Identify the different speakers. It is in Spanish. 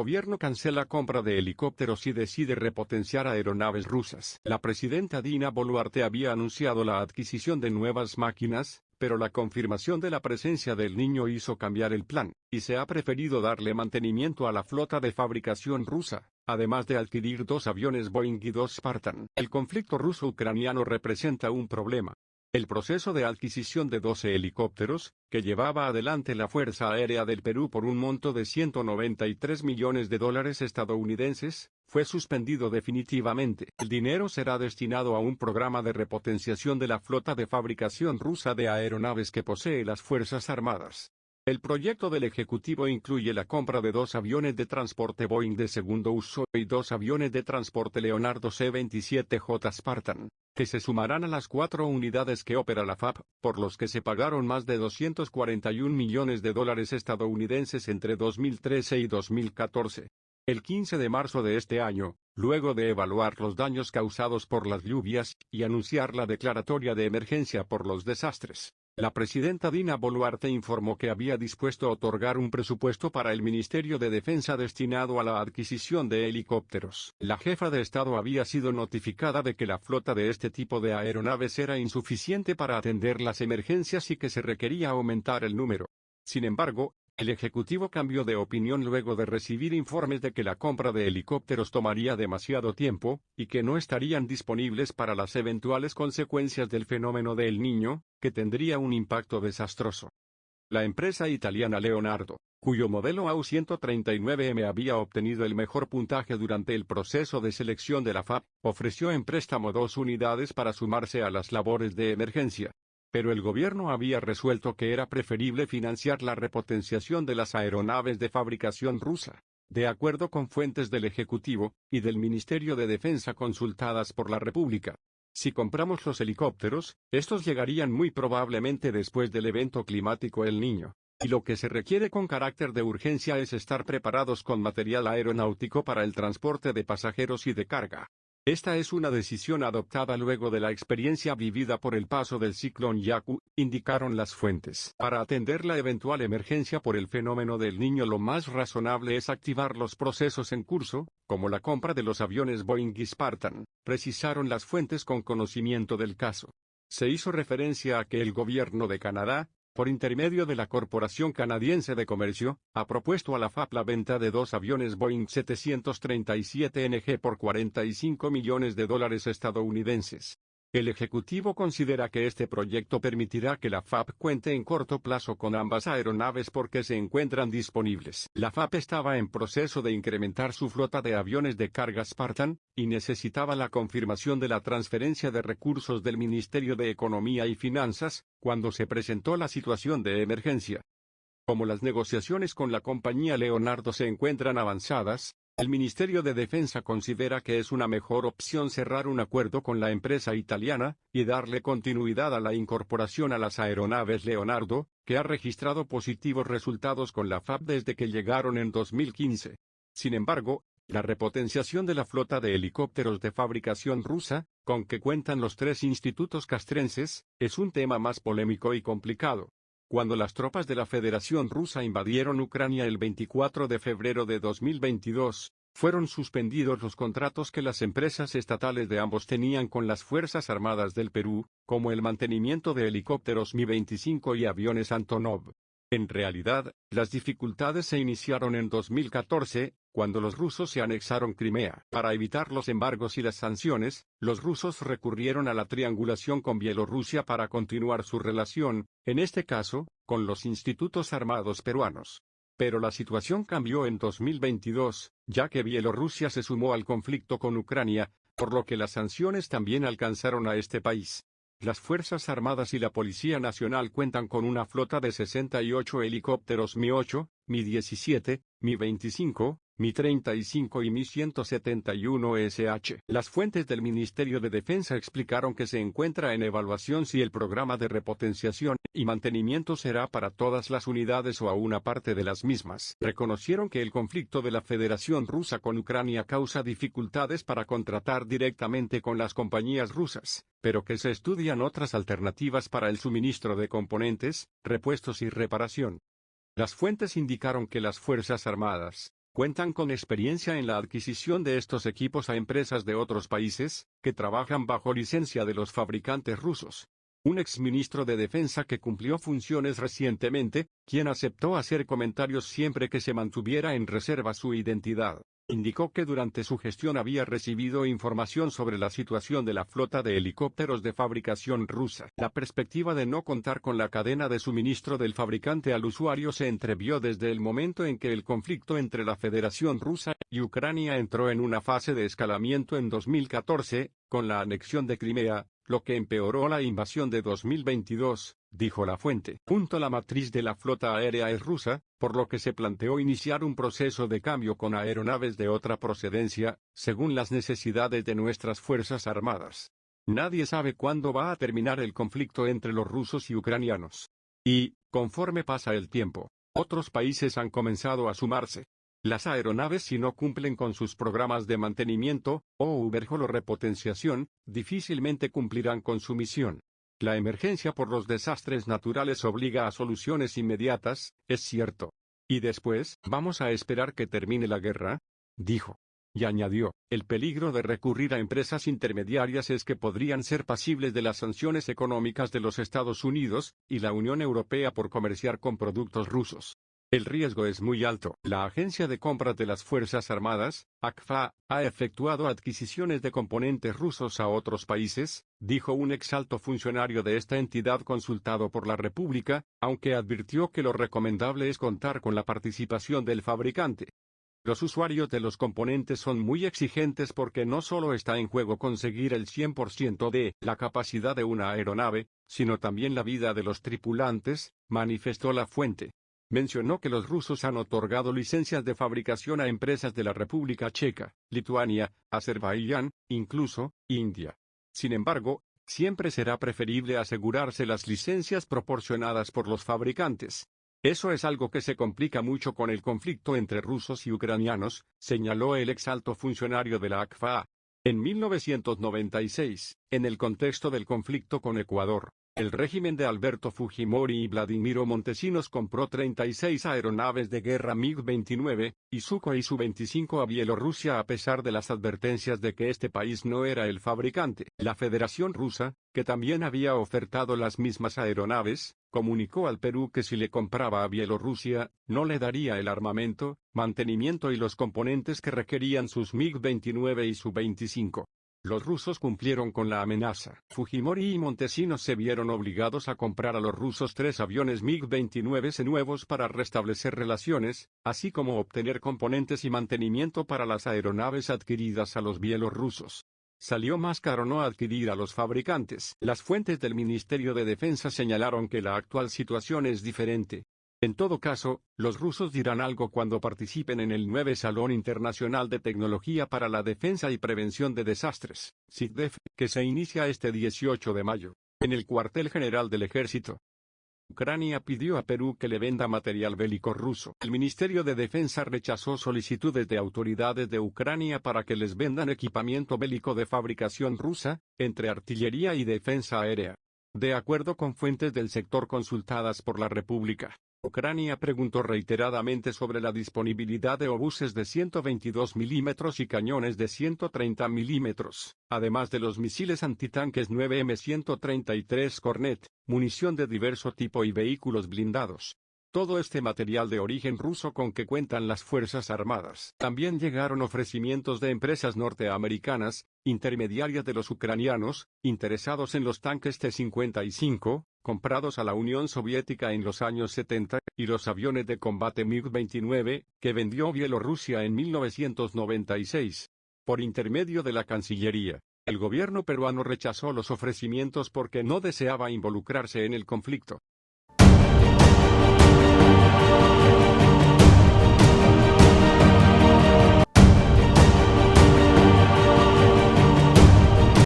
Speaker 1: gobierno cancela compra de helicópteros y decide repotenciar aeronaves rusas. La presidenta Dina Boluarte había anunciado la adquisición de nuevas máquinas, pero la confirmación de la presencia del niño hizo cambiar el plan, y se ha preferido darle mantenimiento a la flota de fabricación rusa, además de adquirir 2 aviones Boeing y 2 Spartan. El conflicto ruso-ucraniano representa un problema. El proceso de adquisición de 12 helicópteros, que llevaba adelante la Fuerza Aérea del Perú por un monto de $193 millones estadounidenses, fue suspendido definitivamente. El dinero será destinado a un programa de repotenciación de la flota de fabricación rusa de aeronaves que posee las Fuerzas Armadas. El proyecto del Ejecutivo incluye la compra de 2 aviones de transporte Boeing de segundo uso y 2 aviones de transporte Leonardo C-27J Spartan, que se sumarán a las 4 unidades que opera la FAB, por los que se pagaron más de $241 millones estadounidenses entre 2013 y 2014. El 15 de marzo de este año, luego de evaluar los daños causados por las lluvias y anunciar la declaratoria de emergencia por los desastres, la presidenta Dina Boluarte informó que había dispuesto a otorgar un presupuesto para el Ministerio de Defensa destinado a la adquisición de helicópteros. La jefa de Estado había sido notificada de que la flota de este tipo de aeronaves era insuficiente para atender las emergencias y que se requería aumentar el número. Sin embargo, el Ejecutivo cambió de opinión luego de recibir informes de que la compra de helicópteros tomaría demasiado tiempo, y que no estarían disponibles para las eventuales consecuencias del fenómeno del Niño, que tendría un impacto desastroso. La empresa italiana Leonardo, cuyo modelo AW139M había obtenido el mejor puntaje durante el proceso de selección de la FAB, ofreció en préstamo 2 unidades para sumarse a las labores de emergencia. Pero el gobierno había resuelto que era preferible financiar la repotenciación de las aeronaves de fabricación rusa. De acuerdo con fuentes del Ejecutivo y del Ministerio de Defensa consultadas por la República, si compramos los helicópteros, estos llegarían muy probablemente después del evento climático El Niño. Y lo que se requiere con carácter de urgencia es estar preparados con material aeronáutico para el transporte de pasajeros y de carga. Esta es una decisión adoptada luego de la experiencia vivida por el paso del ciclón Yaku, indicaron las fuentes. Para atender la eventual emergencia por el fenómeno del Niño, lo más razonable es activar los procesos en curso, como la compra de los aviones Boeing y Spartan, precisaron las fuentes con conocimiento del caso. Se hizo referencia a que el gobierno de Canadá, por intermedio de la Corporación Canadiense de Comercio, ha propuesto a la FAB la venta de 2 aviones Boeing 737NG por $45 millones estadounidenses. El Ejecutivo considera que este proyecto permitirá que la FAB cuente en corto plazo con ambas aeronaves porque se encuentran disponibles. La FAB estaba en proceso de incrementar su flota de aviones de carga Spartan, y necesitaba la confirmación de la transferencia de recursos del Ministerio de Economía y Finanzas, cuando se presentó la situación de emergencia. Como las negociaciones con la compañía Leonardo se encuentran avanzadas, el Ministerio de Defensa considera que es una mejor opción cerrar un acuerdo con la empresa italiana y darle continuidad a la incorporación a las aeronaves Leonardo, que ha registrado positivos resultados con la FAB desde que llegaron en 2015. Sin embargo, la repotenciación de la flota de helicópteros de fabricación rusa, con que cuentan los 3 institutos castrenses, es un tema más polémico y complicado. Cuando las tropas de la Federación Rusa invadieron Ucrania el 24 de febrero de 2022, fueron suspendidos los contratos que las empresas estatales de ambos tenían con las Fuerzas Armadas del Perú, como el mantenimiento de helicópteros Mi-25 y aviones Antonov. En realidad, las dificultades se iniciaron en 2014, cuando los rusos se anexaron Crimea. Para evitar los embargos y las sanciones, los rusos recurrieron a la triangulación con Bielorrusia para continuar su relación, en este caso, con los institutos armados peruanos. Pero la situación cambió en 2022, ya que Bielorrusia se sumó al conflicto con Ucrania, por lo que las sanciones también alcanzaron a este país. Las Fuerzas Armadas y la Policía Nacional cuentan con una flota de 68 helicópteros Mi-8, Mi-17, Mi-25, Mi-35 y Mi-171SH. Las fuentes del Ministerio de Defensa explicaron que se encuentra en evaluación si el programa de repotenciación y mantenimiento será para todas las unidades o a una parte de las mismas. Reconocieron que el conflicto de la Federación Rusa con Ucrania causa dificultades para contratar directamente con las compañías rusas, pero que se estudian otras alternativas para el suministro de componentes, repuestos y reparación. Las fuentes indicaron que las Fuerzas Armadas Cuentan con experiencia en la adquisición de estos equipos a empresas de otros países, que trabajan bajo licencia de los fabricantes rusos. Un exministro de Defensa que cumplió funciones recientemente, quien aceptó hacer comentarios siempre que se mantuviera en reserva su identidad, indicó que durante su gestión había recibido información sobre la situación de la flota de helicópteros de fabricación rusa. La perspectiva de no contar con la cadena de suministro del fabricante al usuario se entrevió desde el momento en que el conflicto entre la Federación Rusa y Ucrania entró en una fase de escalamiento en 2014, con la anexión de Crimea, lo que empeoró la invasión de 2022, dijo la fuente. La matriz de la flota aérea es rusa, por lo que se planteó iniciar un proceso de cambio con aeronaves de otra procedencia, según las necesidades de nuestras Fuerzas Armadas. Nadie sabe cuándo va a terminar el conflicto entre los rusos y ucranianos. Y, conforme pasa el tiempo, otros países han comenzado a sumarse. Las aeronaves, si no cumplen con sus programas de mantenimiento, o overhaul o repotenciación, difícilmente cumplirán con su misión. La emergencia por los desastres naturales obliga a soluciones inmediatas, es cierto. Y después, ¿vamos a esperar que termine la guerra?, dijo. Y añadió, el peligro de recurrir a empresas intermediarias es que podrían ser pasibles de las sanciones económicas de los Estados Unidos y la Unión Europea por comerciar con productos rusos. El riesgo es muy alto. La Agencia de Compras de las Fuerzas Armadas, ACFA, ha efectuado adquisiciones de componentes rusos a otros países, dijo un exalto funcionario de esta entidad consultado por la República, aunque advirtió que lo recomendable es contar con la participación del fabricante. Los usuarios de los componentes son muy exigentes porque no solo está en juego conseguir el 100% de la capacidad de una aeronave, sino también la vida de los tripulantes, manifestó la fuente. Mencionó que los rusos han otorgado licencias de fabricación a empresas de la República Checa, Lituania, Azerbaiyán, incluso, India. Sin embargo, siempre será preferible asegurarse las licencias proporcionadas por los fabricantes. Eso es algo que se complica mucho con el conflicto entre rusos y ucranianos, señaló el exalto funcionario de la ACFA. En 1996, en el contexto del conflicto con Ecuador, el régimen de Alberto Fujimori y Vladimiro Montesinos compró 36 aeronaves de guerra MiG-29, y Sukhoi Su-25 a Bielorrusia a pesar de las advertencias de que este país no era el fabricante. La Federación Rusa, que también había ofertado las mismas aeronaves, comunicó al Perú que si le compraba a Bielorrusia, no le daría el armamento, mantenimiento y los componentes que requerían sus MiG-29 y Su-25. Los rusos cumplieron con la amenaza. Fujimori y Montesinos se vieron obligados a comprar a los rusos 3 aviones MiG-29 nuevos para restablecer relaciones, así como obtener componentes y mantenimiento para las aeronaves adquiridas a los bielorrusos. Salió más caro no adquirir a los fabricantes. Las fuentes del Ministerio de Defensa señalaron que la actual situación es diferente. En todo caso, los rusos dirán algo cuando participen en el 9 Salón Internacional de Tecnología para la Defensa y Prevención de Desastres, SIGDEF, que se inicia este 18 de mayo, en el cuartel general del Ejército. Ucrania pidió a Perú que le venda material bélico ruso. El Ministerio de Defensa rechazó solicitudes de autoridades de Ucrania para que les vendan equipamiento bélico de fabricación rusa, entre artillería y defensa aérea. De acuerdo con fuentes del sector consultadas por la República, Ucrania preguntó reiteradamente sobre la disponibilidad de obuses de 122 milímetros y cañones de 130 milímetros, además de los misiles antitanques 9M133 Kornet, munición de diverso tipo y vehículos blindados. Todo este material de origen ruso con que cuentan las Fuerzas Armadas. También llegaron ofrecimientos de empresas norteamericanas, intermediarias de los ucranianos, interesados en los tanques T-55, comprados a la Unión Soviética en los años 70, y los aviones de combate MiG-29, que vendió Bielorrusia en 1996. Por intermedio de la Cancillería, el gobierno peruano rechazó los ofrecimientos porque no deseaba involucrarse en el conflicto.